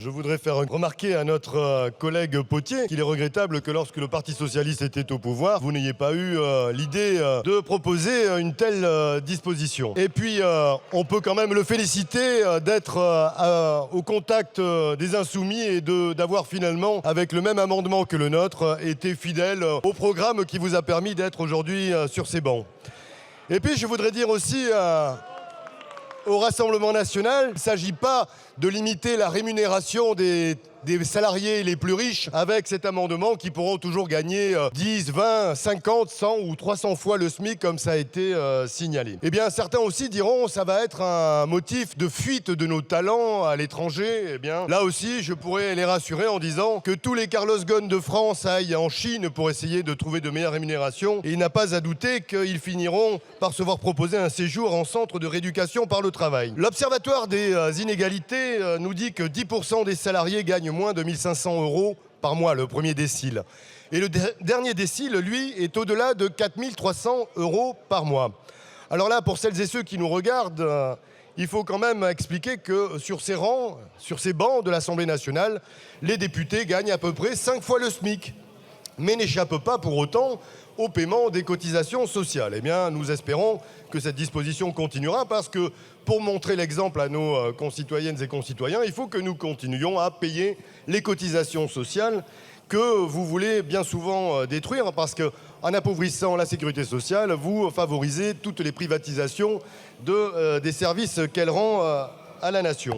Je voudrais faire remarquer à notre collègue Potier qu'il est regrettable que lorsque le Parti socialiste était au pouvoir, vous n'ayez pas eu l'idée de proposer une telle disposition. Et puis, on peut quand même le féliciter d'être au contact des insoumis et d'avoir finalement, avec le même amendement que le nôtre, été fidèle au programme qui vous a permis d'être aujourd'hui sur ces bancs. Et puis, je voudrais dire aussi au Rassemblement national, il ne s'agit pas de limiter la rémunération des salariés les plus riches avec cet amendement qui pourront toujours gagner 10, 20, 50, 100 ou 300 fois le SMIC comme ça a été signalé. Eh bien, certains aussi diront que ça va être un motif de fuite de nos talents à l'étranger. Eh bien, là aussi, je pourrais les rassurer en disant que tous les Carlos Ghosn de France aillent en Chine pour essayer de trouver de meilleures rémunérations et il n'a pas à douter qu'ils finiront par se voir proposer un séjour en centre de rééducation par le travail. L'Observatoire des inégalités nous dit que 10% des salariés gagnent moins de 1 500 € par mois, le premier décile. Et le dernier décile, lui, est au-delà de 4 300 € par mois. Alors là, pour celles et ceux qui nous regardent, il faut quand même expliquer que sur ces rangs, sur ces bancs de l'Assemblée nationale, les députés gagnent à peu près 5 fois le SMIC, mais n'échappent pas pour autant au paiement des cotisations sociales. Eh bien, nous espérons que cette disposition continuera parce que pour montrer l'exemple à nos concitoyennes et concitoyens, il faut que nous continuions à payer les cotisations sociales que vous voulez bien souvent détruire parce qu'en appauvrissant la sécurité sociale, vous favorisez toutes les privatisations des services qu'elle rend à la nation.